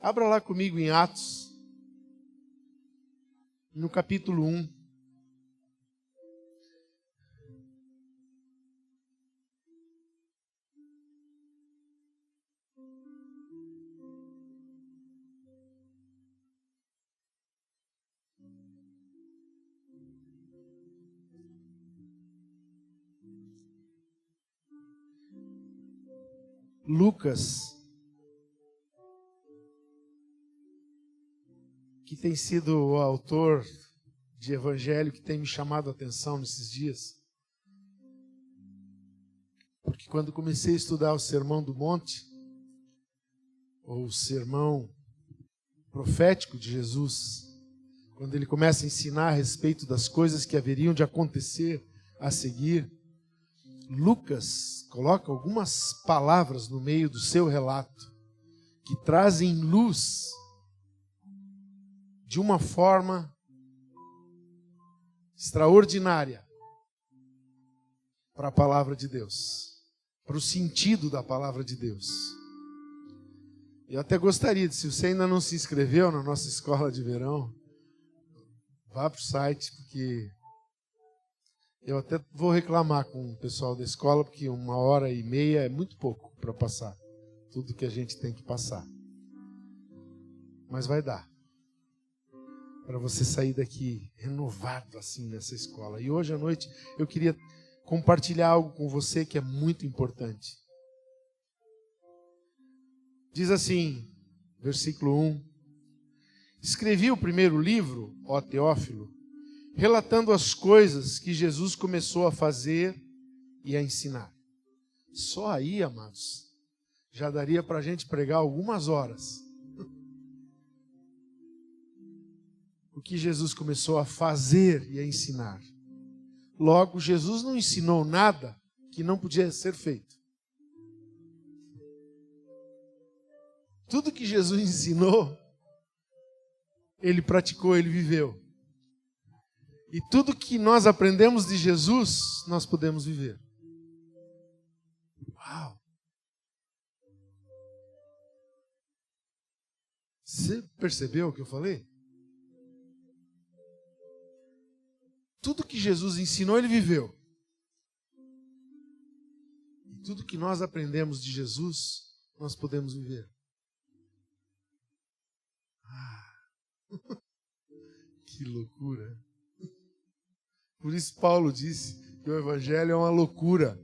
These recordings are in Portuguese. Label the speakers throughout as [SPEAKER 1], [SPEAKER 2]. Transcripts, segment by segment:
[SPEAKER 1] Abra lá comigo em Atos, no capítulo 1. Lucas, que tem sido o autor de evangelho que tem me chamado a atenção nesses dias. Porque quando comecei a estudar o Sermão do Monte, ou o sermão profético de Jesus, quando ele começa a ensinar a respeito das coisas que haveriam de acontecer a seguir, Lucas coloca algumas palavras no meio do seu relato que trazem luz de uma forma extraordinária para a palavra de Deus, para o sentido da palavra de Deus. Eu até gostaria, se você ainda não se inscreveu na nossa escola de verão, vá para o site, porque eu até vou reclamar com o pessoal da escola, porque 1h30 é muito pouco para passar tudo que a gente tem que passar. Mas vai dar para você sair daqui renovado assim nessa escola. E hoje à noite eu queria compartilhar algo com você que é muito importante. Diz assim, versículo 1: Escrevi o primeiro livro, ó Teófilo, relatando as coisas que Jesus começou a fazer e a ensinar. Só aí, amados, já daria para a gente pregar algumas horas. O que Jesus começou a fazer e a ensinar. Logo, Jesus não ensinou nada que não podia ser feito. Tudo que Jesus ensinou, ele praticou, ele viveu. E tudo que nós aprendemos de Jesus, nós podemos viver. Uau! Você percebeu o que eu falei? Tudo que Jesus ensinou, ele viveu. E tudo que nós aprendemos de Jesus, nós podemos viver. Que loucura! Por isso Paulo disse que o evangelho é uma loucura.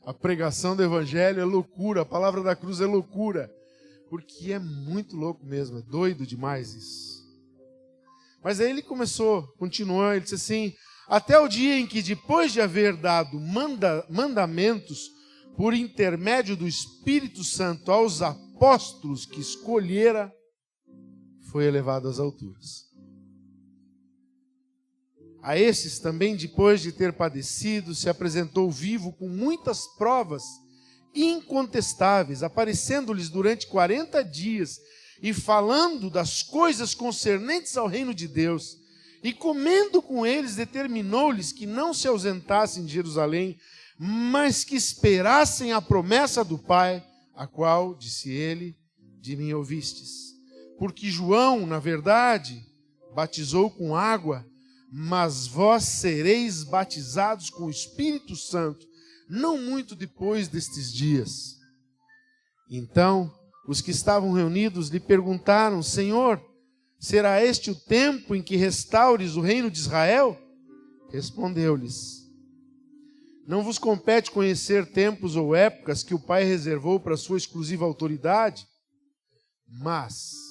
[SPEAKER 1] A pregação do evangelho é loucura. A palavra da cruz é loucura. Porque é muito louco mesmo. É doido demais isso. Mas aí ele continuou, ele disse assim: até o dia em que, depois de haver dado mandamentos por intermédio do Espírito Santo aos apóstolos que escolhera, foi elevado às alturas. A esses também, depois de ter padecido, se apresentou vivo com muitas provas incontestáveis, aparecendo-lhes durante 40 dias e falando das coisas concernentes ao reino de Deus. E comendo com eles, determinou-lhes que não se ausentassem de Jerusalém, mas que esperassem a promessa do Pai, a qual, disse ele, de mim ouvistes. Porque João, na verdade, batizou com água, mas vós sereis batizados com o Espírito Santo, não muito depois destes dias. Então, os que estavam reunidos lhe perguntaram: Senhor, será este o tempo em que restaures o reino de Israel? Respondeu-lhes: Não vos compete conhecer tempos ou épocas que o Pai reservou para sua exclusiva autoridade, mas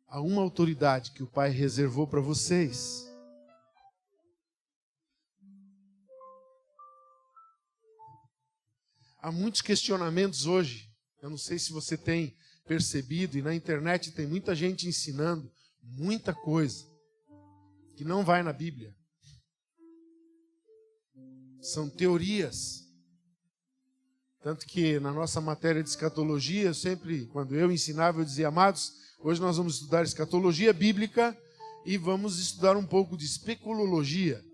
[SPEAKER 1] há uma autoridade que o Pai reservou para vocês. Há muitos questionamentos hoje. Eu não sei se você tem percebido, e na internet tem muita gente ensinando muita coisa que não vai na Bíblia. São teorias. Tanto que na nossa matéria de escatologia, quando eu ensinava, eu dizia: amados, hoje nós vamos estudar escatologia bíblica e vamos estudar um pouco de especulologia.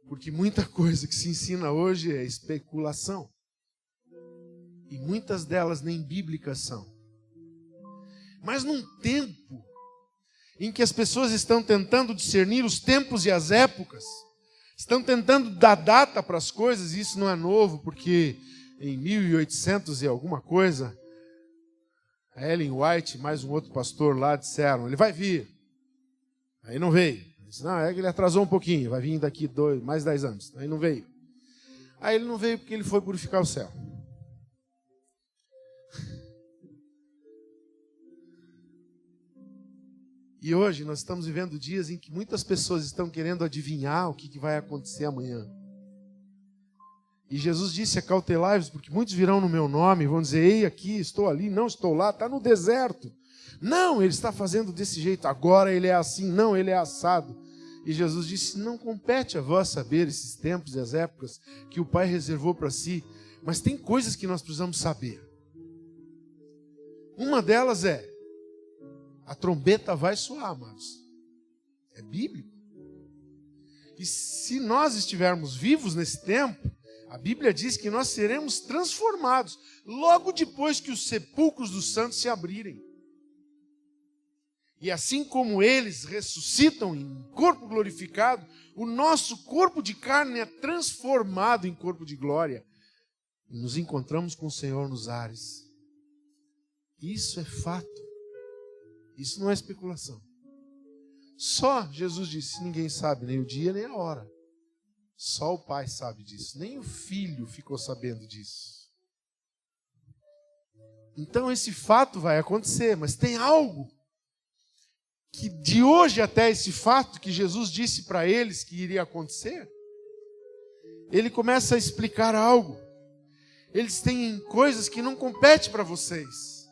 [SPEAKER 1] Porque muita coisa que se ensina hoje é especulação. E muitas delas nem bíblicas são. Mas num tempo em que as pessoas estão tentando discernir os tempos e as épocas, estão tentando dar data para as coisas, e isso não é novo, porque em 1800 e alguma coisa, a Ellen White, mais um outro pastor lá, disseram, ele vai vir. Aí não veio. Ele disse, não, ele atrasou um pouquinho, vai vir daqui mais 10 anos. Aí não veio. Aí ele não veio porque ele foi purificar o céu. E hoje nós estamos vivendo dias em que muitas pessoas estão querendo adivinhar o que vai acontecer amanhã. E Jesus disse, acautelai-vos, porque muitos virão no meu nome e vão dizer, ei, aqui, estou ali, não estou lá, está no deserto. Não, ele está fazendo desse jeito, agora ele é assim, não, ele é assado. E Jesus disse, não compete a vós saber esses tempos e as épocas que o Pai reservou para si, mas tem coisas que nós precisamos saber. Uma delas é, a trombeta vai soar, amados. É bíblico. E se nós estivermos vivos nesse tempo, a Bíblia diz que nós seremos transformados logo depois que os sepulcros dos santos se abrirem. E assim como eles ressuscitam em corpo glorificado, o nosso corpo de carne é transformado em corpo de glória. E nos encontramos com o Senhor nos ares. Isso é fato. Isso não é especulação. Só Jesus disse, ninguém sabe nem o dia nem a hora. Só o Pai sabe disso. Nem o Filho ficou sabendo disso. Então esse fato vai acontecer, mas tem algo que de hoje até esse fato que Jesus disse para eles que iria acontecer, ele começa a explicar algo. Eles têm coisas que não competem para vocês.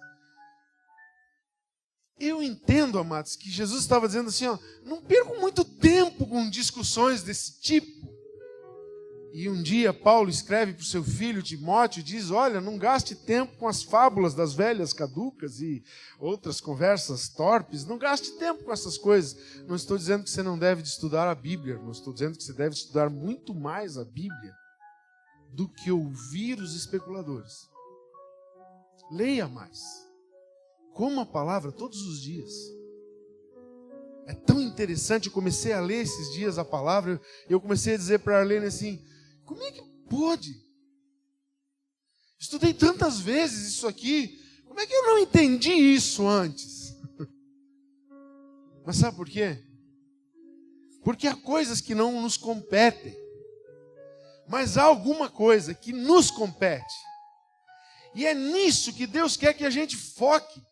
[SPEAKER 1] Eu entendo, amados, que Jesus estava dizendo assim, ó, não percam muito tempo com discussões desse tipo. E um dia Paulo escreve para o seu filho Timóteo e diz, olha, não gaste tempo com as fábulas das velhas caducas e outras conversas torpes, não gaste tempo com essas coisas. Não estou dizendo que você não deve estudar a Bíblia, não estou dizendo que você deve estudar muito mais a Bíblia do que ouvir os especuladores. Leia mais. Coma a palavra todos os dias. É tão interessante, eu comecei a ler esses dias a palavra, eu comecei a dizer para a Arlene assim, como é que pode? Estudei tantas vezes isso aqui, como é que eu não entendi isso antes? Mas sabe por quê? Porque há coisas que não nos competem, mas há alguma coisa que nos compete. E é nisso que Deus quer que a gente foque.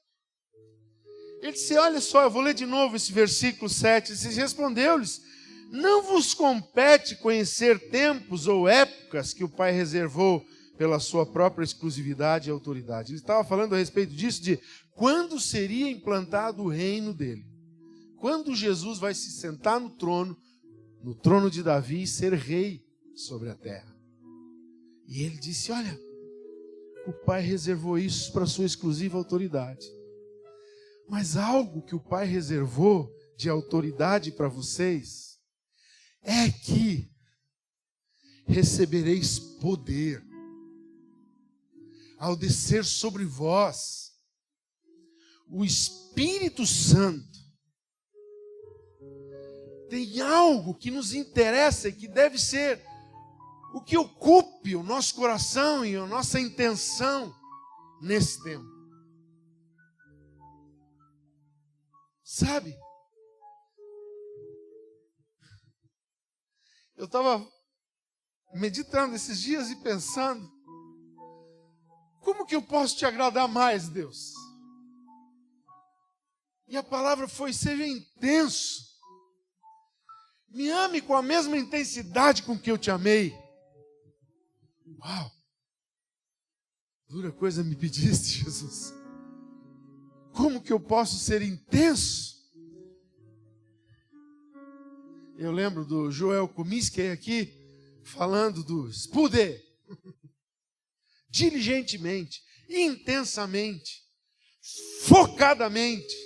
[SPEAKER 1] Ele disse, olha só, eu vou ler de novo esse versículo 7. Ele respondeu-lhes, não vos compete conhecer tempos ou épocas que o Pai reservou pela sua própria exclusividade e autoridade. Ele estava falando a respeito disso, de quando seria implantado o reino dele. Quando Jesus vai se sentar no trono de Davi e ser rei sobre a terra. E ele disse, olha, o Pai reservou isso para a sua exclusiva autoridade. Mas algo que o Pai reservou de autoridade para vocês é que recebereis poder ao descer sobre vós o Espírito Santo. Tem algo que nos interessa e que deve ser o que ocupe o nosso coração e a nossa intenção nesse tempo. Sabe? Eu estava meditando esses dias e pensando, como que eu posso te agradar mais, Deus? E a palavra foi, seja intenso. Me ame com a mesma intensidade com que eu te amei. Uau! Dura coisa me pediste, Jesus. Como que eu posso ser intenso? Eu lembro do Joel Comiskey aqui, falando do spude. Diligentemente, intensamente, focadamente.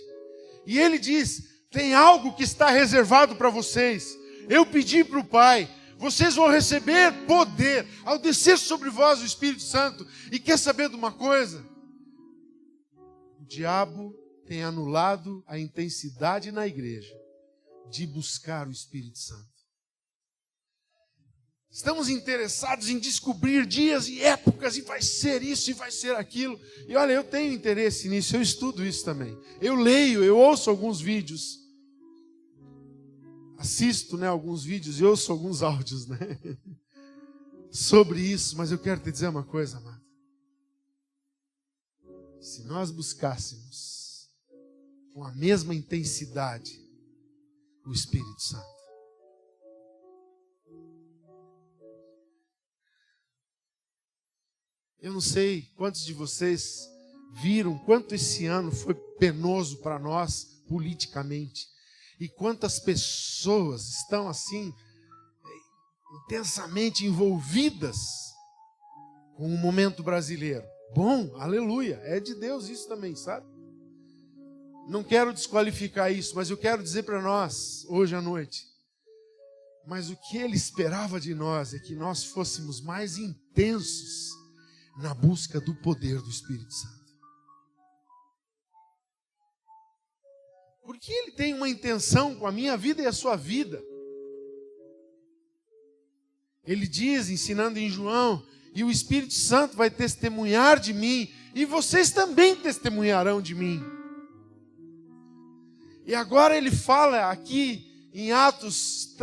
[SPEAKER 1] E ele diz, tem algo que está reservado para vocês. Eu pedi para o Pai, vocês vão receber poder ao descer sobre vós o Espírito Santo. E quer saber de uma coisa? O diabo tem anulado a intensidade na igreja de buscar o Espírito Santo. Estamos interessados em descobrir dias e épocas, e vai ser isso, e vai ser aquilo. E olha, eu tenho interesse nisso, eu estudo isso também. Eu leio, eu ouço alguns vídeos. Assisto, alguns vídeos e ouço alguns áudios, sobre isso. Mas eu quero te dizer uma coisa, amado. Se nós buscássemos com a mesma intensidade o Espírito Santo, eu não sei quantos de vocês viram quanto esse ano foi penoso para nós politicamente. E quantas pessoas estão assim, intensamente envolvidas com o momento brasileiro. Bom, aleluia, é de Deus isso também, sabe? Não quero desqualificar isso, mas eu quero dizer para nós, hoje à noite, mas o que Ele esperava de nós é que nós fôssemos mais intensos na busca do poder do Espírito Santo. Porque Ele tem uma intenção com a minha vida e a sua vida. Ele diz, ensinando em João, e o Espírito Santo vai testemunhar de mim, e vocês também testemunharão de mim. E agora ele fala aqui em Atos,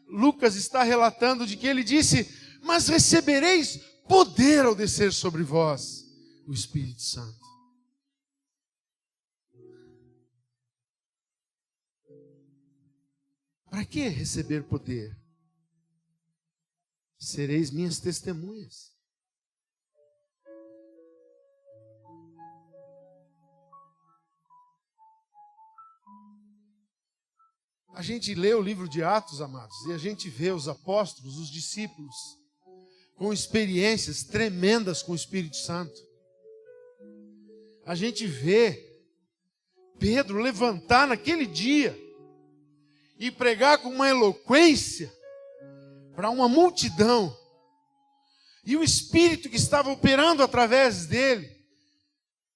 [SPEAKER 1] Lucas está relatando de que ele disse, mas recebereis poder ao descer sobre vós o Espírito Santo. Para que receber poder? Sereis minhas testemunhas. A gente lê o livro de Atos, amados, e a gente vê os apóstolos, os discípulos, com experiências tremendas com o Espírito Santo. A gente vê Pedro levantar naquele dia e pregar com uma eloquência para uma multidão. E o Espírito que estava operando através dele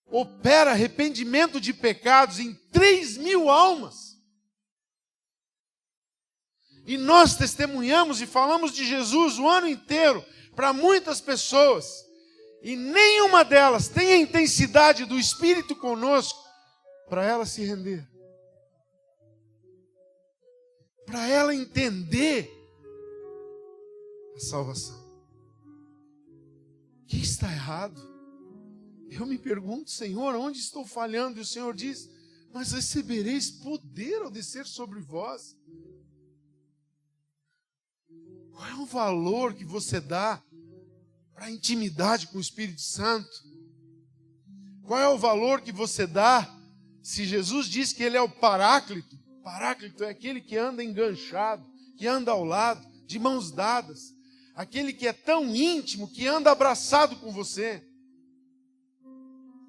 [SPEAKER 1] opera arrependimento de pecados em 3.000 almas. E nós testemunhamos e falamos de Jesus o ano inteiro para muitas pessoas. E nenhuma delas tem a intensidade do Espírito conosco para ela se render. Para ela entender a salvação. O que está errado? Eu me pergunto, Senhor, onde estou falhando? E o Senhor diz, mas recebereis poder ao descer sobre vós. Qual é o valor que você dá para a intimidade com o Espírito Santo? Qual é o valor que você dá se Jesus diz que Ele é o Paráclito? Paráclito é aquele que anda enganchado, que anda ao lado, de mãos dadas. Aquele que é tão íntimo, que anda abraçado com você.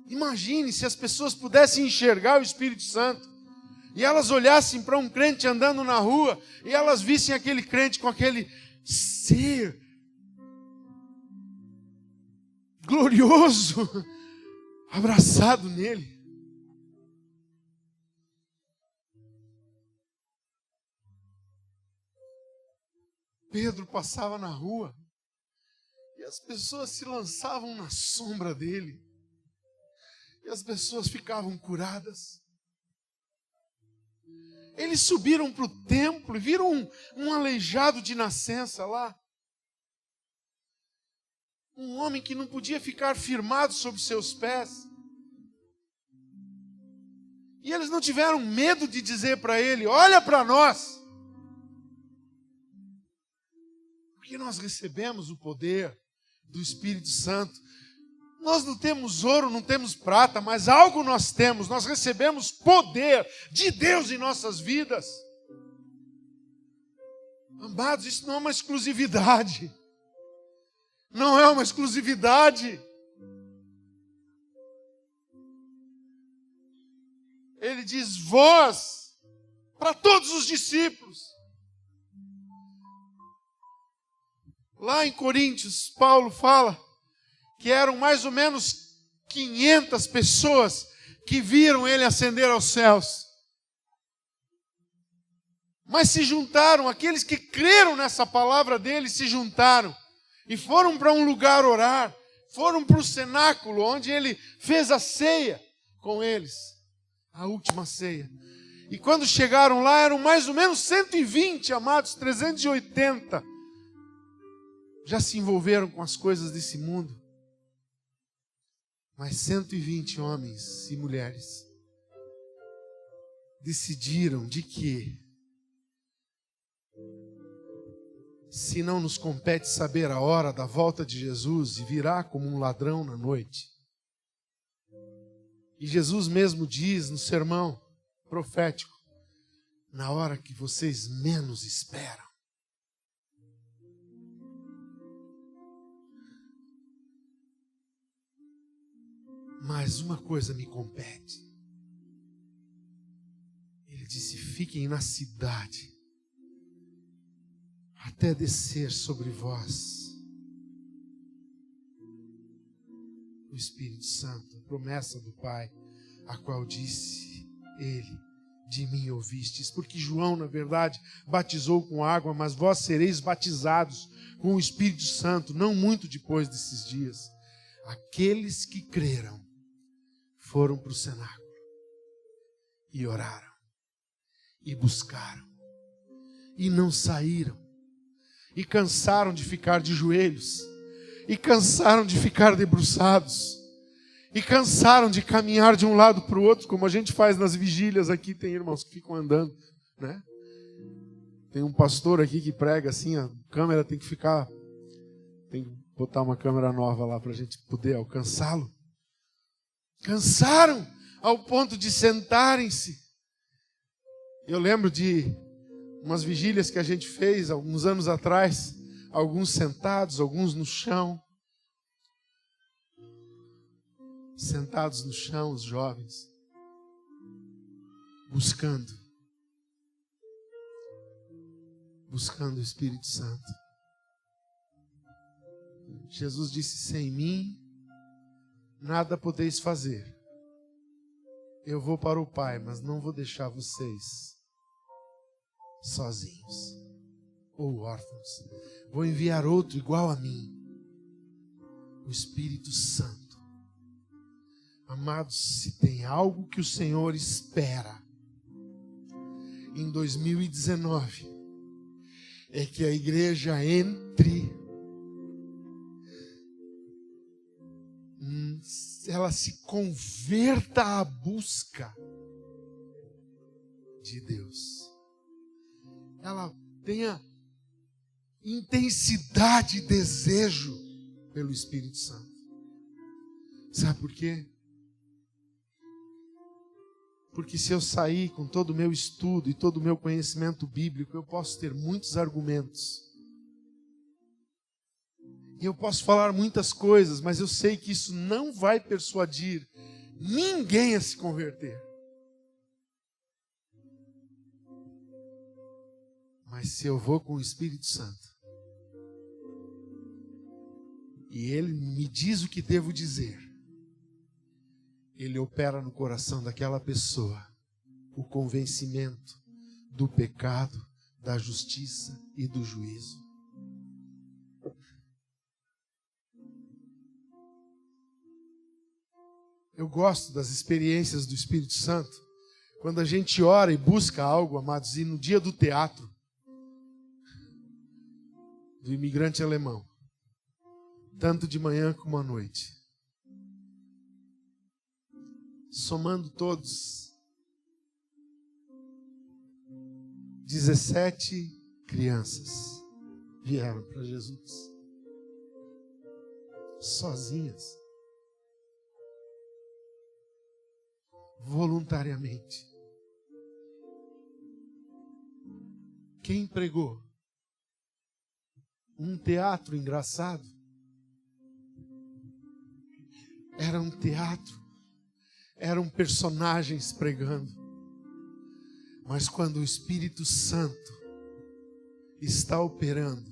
[SPEAKER 1] Imagine se as pessoas pudessem enxergar o Espírito Santo e elas olhassem para um crente andando na rua e elas vissem aquele crente com aquele ser glorioso abraçado nele. Pedro passava na rua e as pessoas se lançavam na sombra dele. E as pessoas ficavam curadas. Eles subiram para o templo e viram um aleijado de nascença lá. Um homem que não podia ficar firmado sobre seus pés. E eles não tiveram medo de dizer para ele, olha para nós. Porque nós recebemos o poder do Espírito Santo. Nós não temos ouro, não temos prata, mas algo nós temos. Nós recebemos poder de Deus em nossas vidas. Amados, isso não é uma exclusividade. Não é uma exclusividade. Ele diz, vós, para todos os discípulos. Lá em Coríntios, Paulo fala que eram mais ou menos 500 pessoas que viram ele ascender aos céus. Mas se juntaram, aqueles que creram nessa palavra dele se juntaram e foram para um lugar orar, foram para o cenáculo onde ele fez a ceia com eles, a última ceia. E quando chegaram lá, eram mais ou menos 120, amados, 380. Já se envolveram com as coisas desse mundo. Mas 120 homens e mulheres decidiram de que, se não nos compete saber a hora da volta de Jesus, e virá como um ladrão na noite. E Jesus mesmo diz no sermão profético, na hora que vocês menos esperam. Mas uma coisa me compete. Ele disse, fiquem na cidade, até descer sobre vós o Espírito Santo, a promessa do Pai, a qual disse ele, de mim ouvistes. Porque João, na verdade, batizou com água, mas vós sereis batizados com o Espírito Santo, não muito depois desses dias. Aqueles que creram foram para o cenáculo e oraram, e buscaram, e não saíram, e cansaram de ficar de joelhos, e cansaram de ficar debruçados, e cansaram de caminhar de um lado para o outro, como a gente faz nas vigílias aqui. Tem irmãos que ficam andando, né? Tem um pastor aqui que prega assim, a câmera tem que ficar, tem que botar uma câmera nova lá para a gente poder alcançá-lo. Cansaram ao ponto de sentarem-se. Eu lembro de umas vigílias que a gente fez alguns anos atrás, alguns sentados, alguns no chão. Sentados no chão, os jovens, buscando o Espírito Santo. Jesus disse, sem mim nada podeis fazer. Eu vou para o Pai, mas não vou deixar vocês sozinhos ou órfãos. Vou enviar outro igual a mim, o Espírito Santo. Amados, se tem algo que o Senhor espera em 2019, é que a igreja entre, ela se converta à busca de Deus. Ela tenha intensidade e desejo pelo Espírito Santo. Sabe por quê? Porque se eu sair com todo o meu estudo e todo o meu conhecimento bíblico, eu posso ter muitos argumentos. E eu posso falar muitas coisas, mas eu sei que isso não vai persuadir ninguém a se converter. Mas se eu vou com o Espírito Santo, e Ele me diz o que devo dizer, Ele opera no coração daquela pessoa o convencimento do pecado, da justiça e do juízo. Eu gosto das experiências do Espírito Santo, quando a gente ora e busca algo, amados, e no dia do teatro, do imigrante alemão, tanto de manhã como à noite, somando todos, 17 crianças vieram para Jesus, sozinhas, voluntariamente. Quem pregou? Um teatro engraçado. Era um teatro. Eram personagens pregando. Mas quando o Espírito Santo está operando,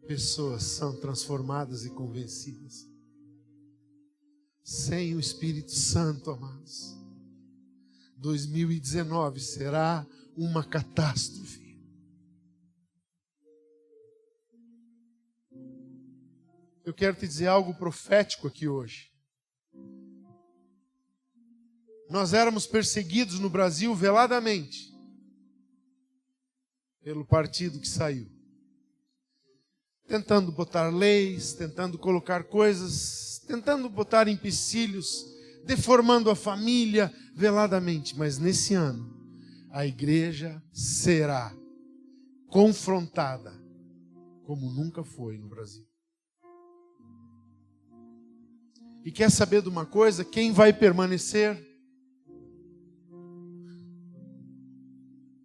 [SPEAKER 1] pessoas são transformadas e convencidas. Sem o Espírito Santo, amados, 2019 será uma catástrofe. Eu quero te dizer algo profético aqui hoje. Nós éramos perseguidos no Brasil veladamente pelo partido que saiu, tentando botar leis, tentando colocar coisas, tentando botar empecilhos, deformando a família veladamente. Mas nesse ano, a igreja será confrontada como nunca foi no Brasil. E quer saber de uma coisa? Quem vai permanecer?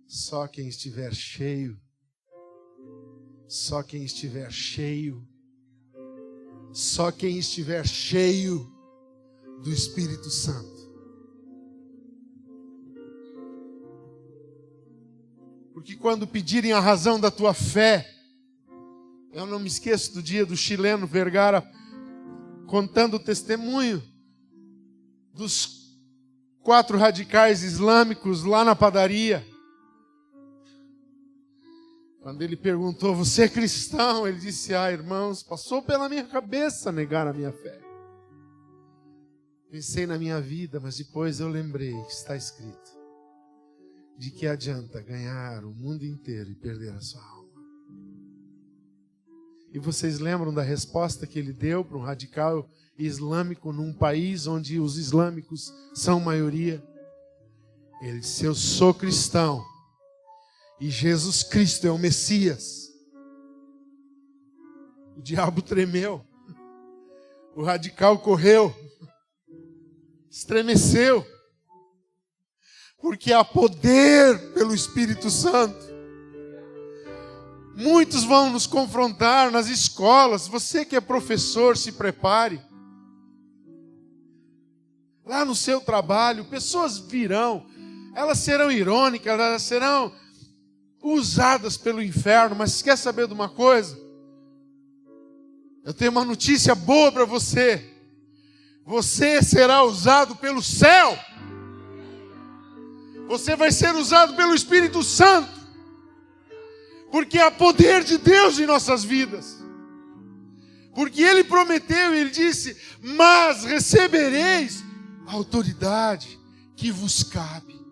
[SPEAKER 1] Só quem estiver cheio. Só quem estiver cheio. Só quem estiver cheio do Espírito Santo. Porque quando pedirem a razão da tua fé, eu não me esqueço do dia do chileno Vergara contando o testemunho dos 4 radicais islâmicos lá na padaria. Quando ele perguntou, você é cristão? Ele disse, irmãos, passou pela minha cabeça negar a minha fé. Pensei na minha vida, mas depois eu lembrei que está escrito: de que adianta ganhar o mundo inteiro e perder a sua alma? E vocês lembram da resposta que ele deu para um radical islâmico num país onde os islâmicos são maioria? Ele disse, eu sou cristão e Jesus Cristo é o Messias. O diabo tremeu. O radical correu. Estremeceu. Porque há poder pelo Espírito Santo. Muitos vão nos confrontar nas escolas. Você que é professor, se prepare. Lá no seu trabalho, pessoas virão. Elas serão irônicas, elas serão usadas pelo inferno. Mas quer saber de uma coisa? Eu tenho uma notícia boa para você. Você será usado pelo céu. Você vai ser usado pelo Espírito Santo. Porque há poder de Deus em nossas vidas. Porque Ele prometeu, Ele disse, mas recebereis a autoridade que vos cabe.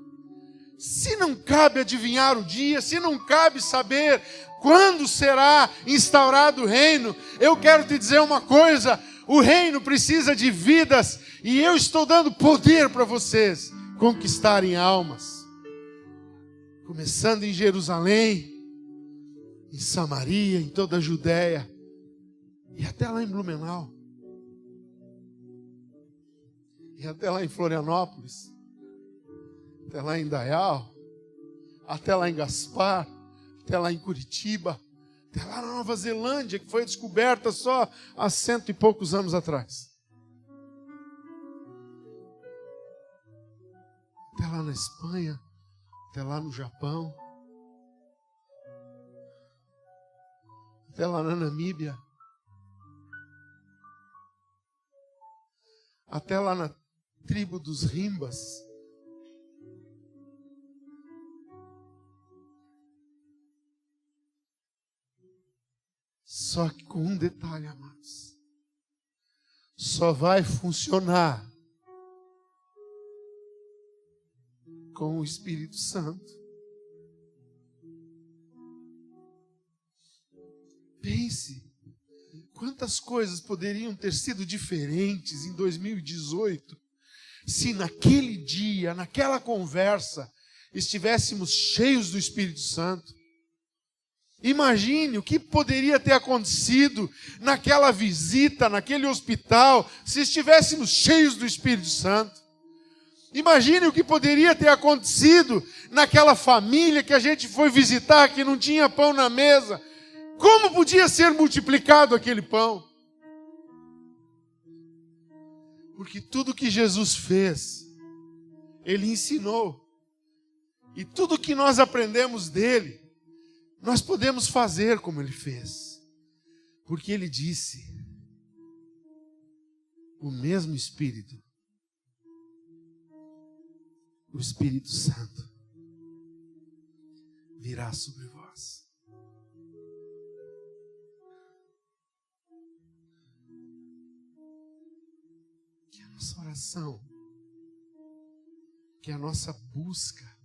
[SPEAKER 1] Se não cabe adivinhar o dia, se não cabe saber quando será instaurado o reino, eu quero te dizer uma coisa, o reino precisa de vidas, e eu estou dando poder para vocês conquistarem almas. Começando em Jerusalém, em Samaria, em toda a Judéia, e até lá em Blumenau, e até lá em Florianópolis, até lá em Dayal, até lá em Gaspar, até lá em Curitiba, até lá na Nova Zelândia, que foi descoberta só há 100 e poucos anos atrás. Até lá na Espanha, até lá no Japão, até lá na Namíbia, até lá na tribo dos Rimbas. Só que com um detalhe, amados. Só vai funcionar com o Espírito Santo. Pense, quantas coisas poderiam ter sido diferentes em 2018 se naquele dia, naquela conversa, estivéssemos cheios do Espírito Santo. Imagine o que poderia ter acontecido naquela visita, naquele hospital, se estivéssemos cheios do Espírito Santo. Imagine o que poderia ter acontecido naquela família que a gente foi visitar, que não tinha pão na mesa. Como podia ser multiplicado aquele pão? Porque tudo que Jesus fez, Ele ensinou. E tudo que nós aprendemos dele, nós podemos fazer como Ele fez. Porque Ele disse, o mesmo Espírito, o Espírito Santo, virá sobre vós. Que a nossa oração, que a nossa busca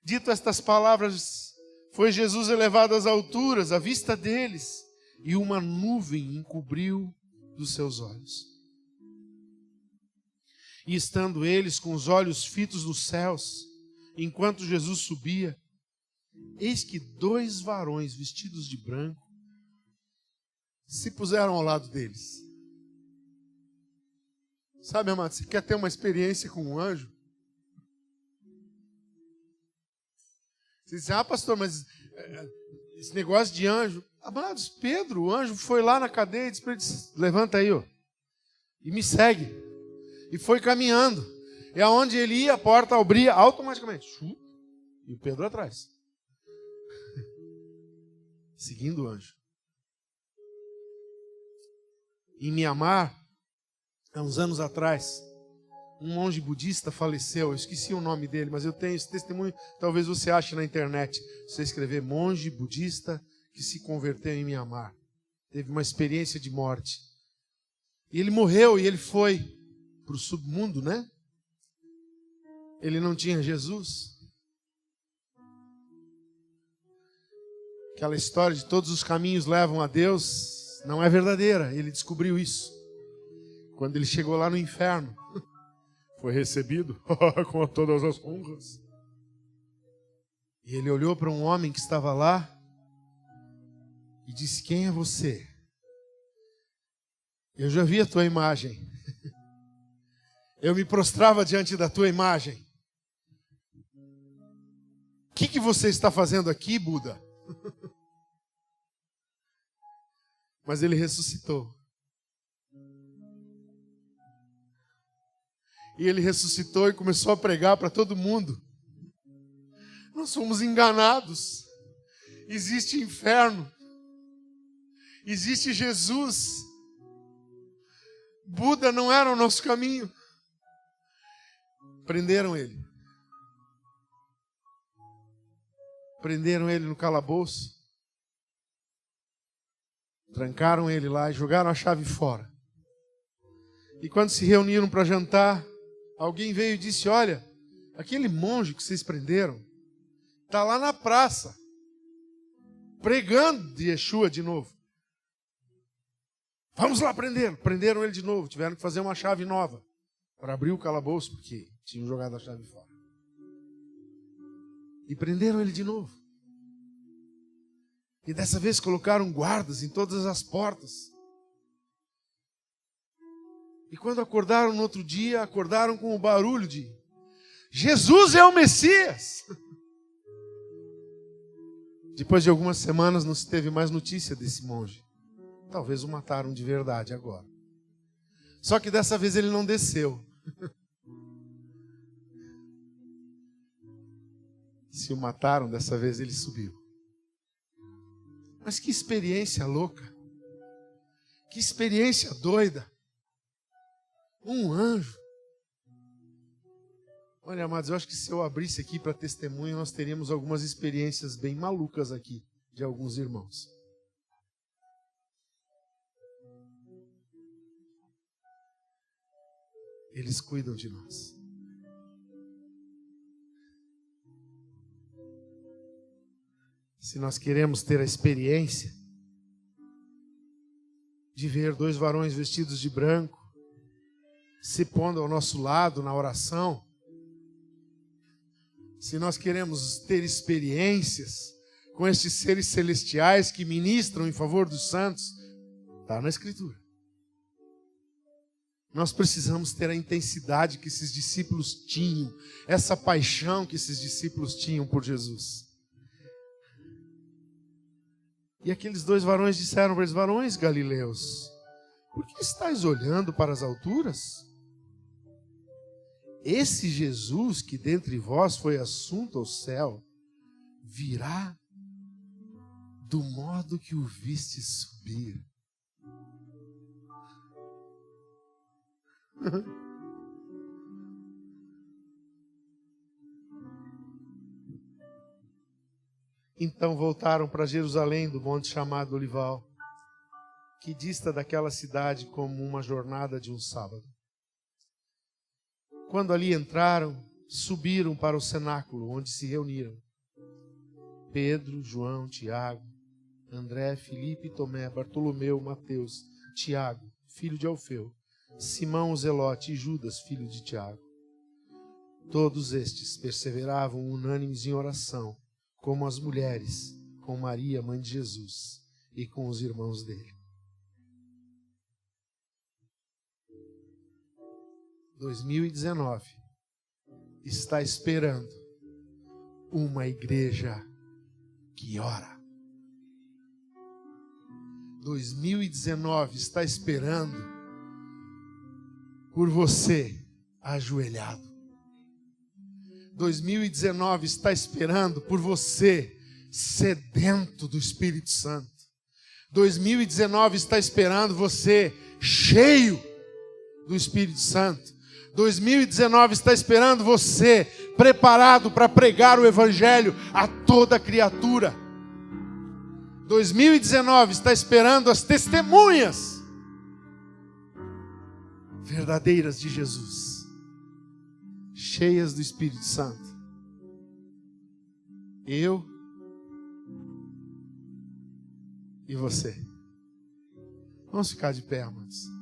[SPEAKER 1] dito estas palavras, foi Jesus elevado às alturas, à vista deles, e uma nuvem encobriu dos seus olhos. E estando eles com os olhos fitos nos céus, enquanto Jesus subia, eis que 2 varões vestidos de branco se puseram ao lado deles. Sabe, amado, você quer ter uma experiência com um anjo? Você diz, pastor, mas esse negócio de anjo... Amados, Pedro, o anjo, foi lá na cadeia e disse para ele, levanta aí, e me segue. E foi caminhando. E aonde ele ia, a porta abria automaticamente. E o Pedro atrás. Seguindo o anjo. Em Mianmar, há uns anos atrás, um monge budista faleceu. Eu esqueci o nome dele, mas eu tenho esse testemunho. Talvez você ache na internet. Se você escrever monge budista que se converteu em Mianmar. Teve uma experiência de morte. E ele morreu e ele foi para o submundo, né? Ele não tinha Jesus. Aquela história de todos os caminhos levam a Deus não é verdadeira. Ele descobriu isso. Quando ele chegou lá no inferno, foi recebido com todas as honras. E ele olhou para um homem que estava lá e disse, quem é você? Eu já vi a tua imagem. Eu me prostrava diante da tua imagem. O que você está fazendo aqui, Buda? Mas ele ressuscitou. E ele ressuscitou e começou a pregar para todo mundo. Nós fomos enganados. Existe inferno. Existe Jesus. Buda não era o nosso caminho. Prenderam ele. Prenderam ele no calabouço. Trancaram ele lá e jogaram a chave fora. E quando se reuniram para jantar, alguém veio e disse, olha, aquele monge que vocês prenderam está lá na praça, pregando de Yeshua de novo. Vamos lá prendê-lo. Prenderam ele de novo, tiveram que fazer uma chave nova para abrir o calabouço, porque tinham jogado a chave fora. E prenderam ele de novo. E dessa vez colocaram guardas em todas as portas. E quando acordaram no outro dia, acordaram com o barulho de Jesus é o Messias. Depois de algumas semanas não se teve mais notícia desse monge. Talvez o mataram de verdade agora. Só que dessa vez ele não desceu. Se o mataram, dessa vez ele subiu. Mas que experiência louca. Que experiência doida. Um anjo. Olha, amados, eu acho que se eu abrisse aqui para testemunho, nós teríamos algumas experiências bem malucas aqui, de alguns irmãos. Eles cuidam de nós. Se nós queremos ter a experiência de ver 2 varões vestidos de branco se pondo ao nosso lado na oração, se nós queremos ter experiências com estes seres celestiais que ministram em favor dos santos, está na Escritura. Nós precisamos ter a intensidade que esses discípulos tinham, essa paixão que esses discípulos tinham por Jesus. E aqueles 2 varões disseram para eles, varões galileus, por que estáis olhando para as alturas? esse Jesus que dentre vós foi assunto ao céu, virá do modo que o viste subir. Então voltaram para Jerusalém do monte chamado Olival, que dista daquela cidade como uma jornada de um sábado. Quando ali entraram, subiram para o cenáculo, onde se reuniram Pedro, João, Tiago, André, Filipe, Tomé, Bartolomeu, Mateus, Tiago, filho de Alfeu, Simão o Zelote e Judas, filho de Tiago. Todos estes perseveravam unânimes em oração, como as mulheres, com Maria, mãe de Jesus, e com os irmãos dele. 2019 está esperando uma igreja que ora. 2019 está esperando por você ajoelhado. 2019 está esperando por você sedento do Espírito Santo. 2019 está esperando você cheio do Espírito Santo. 2019 está esperando você preparado para pregar o Evangelho a toda criatura. 2019 está esperando as testemunhas verdadeiras de Jesus, cheias do Espírito Santo. Eu e você. Vamos ficar de pé, amados.